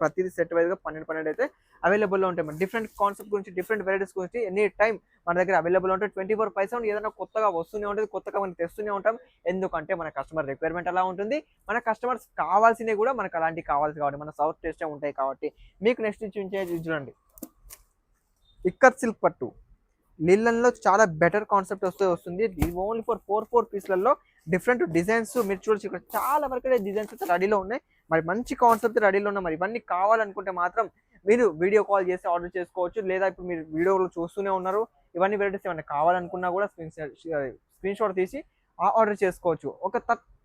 ప్రతిదీ సెట్ వైజ్గా 12 అయితే అవైలబుల్లో ఉంటాయి. మన డిఫరెంట్ కాన్సెప్ట్ గురించి డిఫరెంట్ వెరైటీస్ గురించి ఎనీ టైం మన దగ్గర అవైలబుల్ ఉంటాయి. 24/7 ఏదైనా కొత్తగా వస్తూనే ఉంటుంది, కొత్తగా మనం తెస్తూనే ఉంటాం. ఎందుకంటే మన కస్టమర్ రిక్వైర్మెంట్ అలా ఉంటుంది, మన కస్టమర్స్ కావాల్సినవి కూడా మనకు అలాంటివి కావాల్సి కాబట్టి మన సౌత్ టేస్టే ఉంటాయి కాబట్టి. మీకు నెక్స్ట్ చూడండి, ఇక్కత్ సిల్క్ పట్టు లిల్లన్లో చాలా బెటర్ కాన్సెప్ట్ వస్తుంది. ఇది ఓన్లీ ఫర్ 4 పీస్లలో డిఫరెంట్ డిజైన్స్ మీరు చూడొచ్చు. ఇక్కడ చాలా వరకు డిజైన్స్ అయితే రెడీలో ఉన్నాయి. మరి మంచి కాన్సెప్ట్ రెడీలో ఉన్నాయి. మరి ఇవన్నీ కావాలనుకుంటే మాత్రం మీరు వీడియో కాల్ చేసి ఆర్డర్ చేసుకోవచ్చు, లేదా ఇప్పుడు మీరు వీడియోలో చూస్తూనే ఉన్నారు. ఇవన్నీ వెరైటీస్ ఏమైనా కావాలనుకున్నా కూడా స్క్రీన్ షాట్ తీసి ఆర్డర్ చేసుకోవచ్చు. ఒక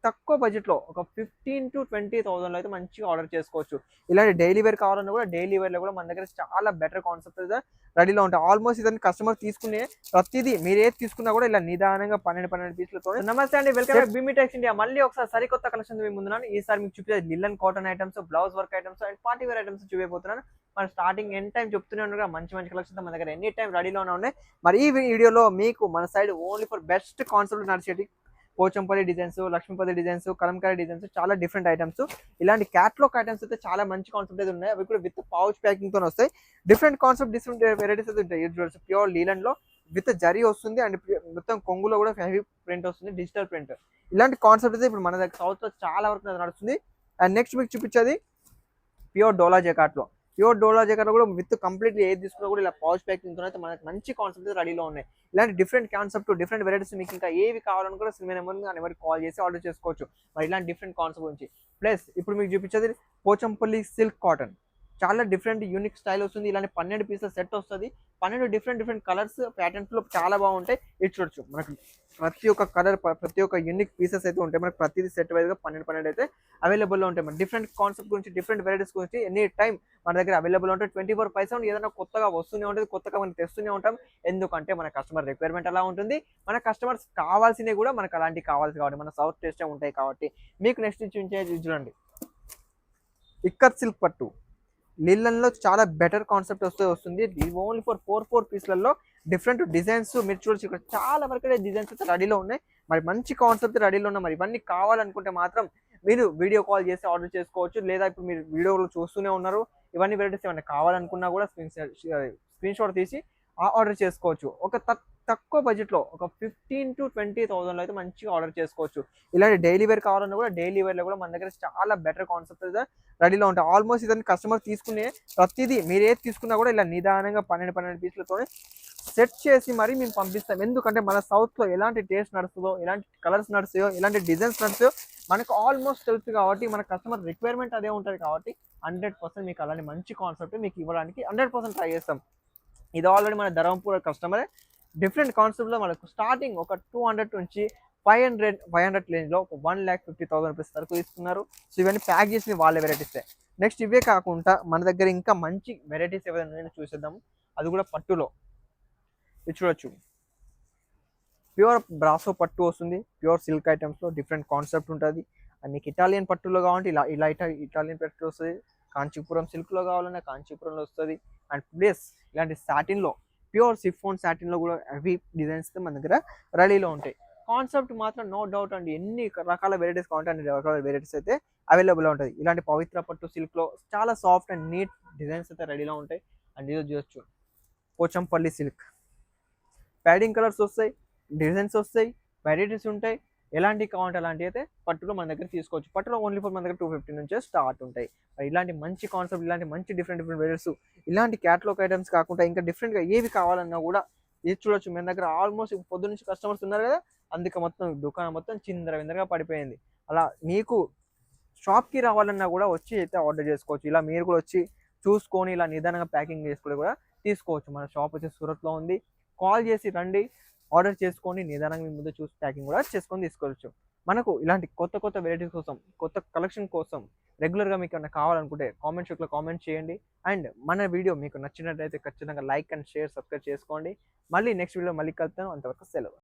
తక్కువ బడ్జెట్లో ఒక 15,000 to 20,000 అయితే మంచిగా ఆర్డర్ చేసుకోవచ్చు. ఇలాంటి డైలీ వేర్ కావాలన్నా కూడా డైలీ వేర్లో కూడా మన దగ్గర చాలా బెటర్ కాన్సెప్ట్ అయితే రెడీలో ఉంటాయి. ఆల్మోస్ట్ ఇదని కస్టమర్ తీసుకునే ప్రతిదీ మీరు ఏది తీసుకున్నా కూడా ఇలా నిదానంగా 12 పీసులతో. నమస్తే అండి, వెల్కమ్ బ్యాక్ బీమీ టెక్స్ ఇండియా. మళ్ళీ ఒకసారి సరికొత్త కలెక్షన్ మీ ముందున్నాను. ఈసారి మీకు చూపించేది linen cotton items, blouse work items and party wear items చూపించబోతున్నాను. మన స్టార్టింగ్ ఎన్ టైం చెప్తూనే ఉన్నారు, మంచి కలెక్షన్ మన దగ్గర ఎనీ టైం రెడీలోనే ఉన్నాయి. మరి ఈ వీడియోలో మీకు మన side only for best concept నడిచేటి Pochampally designs, Lakshmipathi designs, Kalamkari designs, చాలా డిఫరెంట్ ఐటమ్స్. ఇలాంటి క్యాట్లాగ్ ఐటమ్స్ అయితే చాలా మంచి కాన్సెప్ట్ అయితే ఉన్నాయి. అవి కూడా విత్ పౌచ్ ప్యాకింగ్ తో వస్తాయి. డిఫరెంట్ కాన్సెప్ట్, డిఫరెంట్ వెరైటీస్ అయితే ఉంటాయి. ప్యూర్ లీలన్ లో విత్ జరీ వస్తుంది అండ్ మొత్తం కొంగులో కూడా హెవీ ప్రింట్ వస్తుంది, డిజిటల్ ప్రింట్. ఇలాంటి కాన్సెప్ట్ అయితే ఇప్పుడు మన దగ్గర సౌత్ లో చాలా వరకు నడుస్తుంది. అండ్ నెక్స్ట్ మీకు చూపించేది ప్యూర్ డోలా జకాట్ లో. ప్యూర్ డోలా జకాట్ కూడా విత్ కంప్లీట్లీ ఏది తీసుకున్నా కూడా ఇలా పౌచ్ ప్యాకింగ్ తో అయితే మనకి మంచి కాన్సెప్ట్ రెడీలో ఉన్నాయి. ఇలాంటి డిఫరెంట్ కాన్సెప్ట్, డిఫరెంట్ వెరైటీస్ మీకు ఇంకా ఏవి కావాలని కూడా సినిమా నెంబర్ కాల్ చేసి ఆర్డర్ చేసుకోవచ్చు. మరి ఇలాంటి డిఫరెంట్ కాన్సెప్ట్ గురించి ప్లస్ ఇప్పుడు మీకు చూపించేది పోచంపల్లి సిల్క్ కాటన్. చాలా డిఫరెంట్ యూనిక్ స్టైల్ వస్తుంది. ఇలాంటి 12 పీసుల సెట్ వస్తుంది. 12 డిఫరెంట్ కలర్స్ ప్యాటర్న్స్ లో చాలా బాగుంటాయి. ఇది చూడొచ్చు, మనకు ప్రతి ఒక్క కలర్, ప్రతి ఒక్క యూనిక్ పీసెస్ అయితే ఉంటాయి. మనకు ప్రతిదీ సెట్ వైజ్గా 12 అయితే అవైలబుల్లో ఉంటాయి. మన డిఫరెంట్ కాన్సెప్ట్ గురించి డిఫరెంట్ వెరైటీస్ గురించి ఎనీ టైం మన దగ్గర అవైలబుల్ ఉంటాయి. 24/7 ఏదైనా కొత్తగా వస్తూనే ఉంటుంది, కొత్తగా మనం తెస్తూనే ఉంటాం. ఎందుకంటే మన కస్టమర్ రిక్వైర్మెంట్ అలా ఉంటుంది, మన కస్టమర్స్ కావాల్సినవి కూడా మనకు అలాంటివి కావాల్సి కాబట్టి మన సౌత్ టేస్టే ఉంటాయి కాబట్టి. మీకు నెక్స్ట్ చూడండి, ఇక్కత్ సిల్క్ పట్టు లిల్లన్లో చాలా బెటర్ కాన్సెప్ట్ వస్తుంది. ఇది ఓన్లీ ఫర్ 4 పీస్లలో డిఫరెంట్ డిజైన్స్ మీరు చూడొచ్చు. ఇక్కడ చాలా వరకు డిజైన్స్ అయితే రెడీలో ఉన్నాయి. మరి మంచి కాన్సెప్ట్ రెడీలో ఉన్నాయి. మరి ఇవన్నీ కావాలనుకుంటే మాత్రం మీరు వీడియో కాల్ చేసి ఆర్డర్ చేసుకోవచ్చు, లేదా ఇప్పుడు మీరు వీడియోలో చూస్తూనే ఉన్నారు. ఇవన్నీ వెరైటీస్ ఏమైనా కావాలనుకున్నా కూడా స్క్రీన్ షాట్ తీసి ఆర్డర్ చేసుకోవచ్చు. ఒక తక్కువ బడ్జెట్లో ఒక 15,000 to 20,000 అయితే మంచిగా ఆర్డర్ చేసుకోవచ్చు. ఇలాంటి డైలీ వేర్ కావాలన్నా కూడా డైలీ వేర్లో కూడా మన దగ్గర చాలా బెటర్ కాన్సెప్ట్ అయితే రెడీలో ఉంటాయి. ఆల్మోస్ట్ ఇదని కస్టమర్ తీసుకునే ప్రతిదీ మీరు ఏది తీసుకున్నా కూడా ఇలా నిదానంగా 12 పీసులతో సెట్ చేసి మరీ మేము పంపిస్తాం. ఎందుకంటే మన సౌత్లో ఎలాంటి టేస్ట్ నడుస్తుందో, ఎలాంటి కలర్స్ నడుస్తాయో, ఎలాంటి డిజైన్స్ నడుస్తాయో మనకు ఆల్మోస్ట్ తెలుసు కాబట్టి మన కస్టమర్ రిక్వైర్మెంట్ అదే ఉంటుంది కాబట్టి 100% మీకు అలాంటి మంచి కాన్సెప్ట్ మీకు ఇవ్వడానికి 100% ట్రై చేస్తాం. ఇది ఆల్రెడీ మన ధర్మపూర్ కస్టమరే. డిఫరెంట్ కాన్సెప్ట్లో మనకు స్టార్టింగ్ ఒక 200 నుంచి 500 రేంజ్లో ఒక 1,50,000 రూపీస్ వరకు ఇస్తున్నారు. సో ఇవన్నీ ప్యాక్ చేసి వాళ్ళ వెరైటీసే. నెక్స్ట్ ఇవే కాకుండా మన దగ్గర ఇంకా మంచి వెరైటీస్ ఏదైనా చూసేద్దాం. అది కూడా పట్టులో ఇది చూడొచ్చు, ప్యూర్ బ్రాసో పట్టు వస్తుంది. ప్యూర్ సిల్క్ ఐటమ్స్లో డిఫరెంట్ కాన్సెప్ట్ ఉంటుంది. అండ్ మీకు ఇటాలియన్ పట్టులో కావాలంటే ఇలా ఇటాలియన్ పట్టు వస్తుంది. కాంచీపురం సిల్క్లో కావాలన్నా కాంచీపురంలో వస్తుంది. అండ్ ప్లస్ ఇలాంటి సాటిన్లో, ప్యూర్ సిఫోన్ సాటిన్లో కూడా హెవీ డిజైన్స్ మన దగ్గర రెడీలో ఉంటాయి. కాన్సెప్ట్ మాత్రం నో డౌట్ అండి, ఎన్ని రకాల వెరైటీస్ కావాలంటే అన్ని రకాల వెరైటీస్ అయితే అవైలబుల్ ఉంటుంది. ఇలాంటి పవిత్ర పట్టు సిల్క్లో చాలా సాఫ్ట్ అండ్ నీట్ డిజైన్స్ అయితే రెడీలో ఉంటాయి. అండ్ ఇది చూడొచ్చు, పోచంపల్లి సిల్క్ ప్యాడింగ్ కలర్స్ వస్తాయి, డిజైన్స్ వస్తాయి, వెరైటీస్ ఉంటాయి. ఎలాంటివి కావాలంటే అలాంటివి అయితే పట్టులో మన దగ్గర తీసుకోవచ్చు. పట్టులో ఓన్లీ ఫర్ మన దగ్గర 250 నుంచే స్టార్ట్ ఉంటాయి. ఇలాంటి మంచి కాన్సెప్ట్, ఇలాంటి మంచి డిఫరెంట్ వెరైటీస్, ఇలాంటి క్యాట్లాగ్ ఐటమ్స్ కాకుండా ఇంకా డిఫరెంట్గా ఏవి కావాలన్నా కూడా ఇది చూడొచ్చు. మన దగ్గర ఆల్మోస్ట్ పొద్దు నుంచి కస్టమర్స్ ఉన్నారు కదా, అందుకే మొత్తం దుకాణం మొత్తం చిందరవిందరగా పడిపోయింది. అలా మీకు షాప్కి రావాలన్నా కూడా వచ్చి అయితే ఆర్డర్ చేసుకోవచ్చు. ఇలా మీరు కూడా వచ్చి చూసుకొని ఇలా నిదానంగా ప్యాకింగ్ చేసుకొని కూడా తీసుకోవచ్చు. మన షాప్ వచ్చి సూరత్లో ఉంది. కాల్ చేసి రండి, ఆర్డర్ చేసుకొని నిదానంగా మీ ముందు చూసి ప్యాకింగ్ కూడా చేసుకొని తీసుకోవచ్చు. మనకు ఇలాంటి కొత్త వెరైటీస్ కోసం, కొత్త కలెక్షన్ కోసం రెగ్యులర్గా మీకు ఏమైనా కావాలనుకుంటే కామెంట్ సెక్షన్లో కామెంట్ చేయండి. అండ్ మన వీడియో మీకు నచ్చినట్లయితే ఖచ్చితంగా లైక్ అండ్ షేర్, సబ్స్క్రైబ్ చేసుకోండి. మళ్ళీ నెక్స్ట్ వీడియో మళ్ళీ కలుద్దాం. అంతవరకు సెలవు.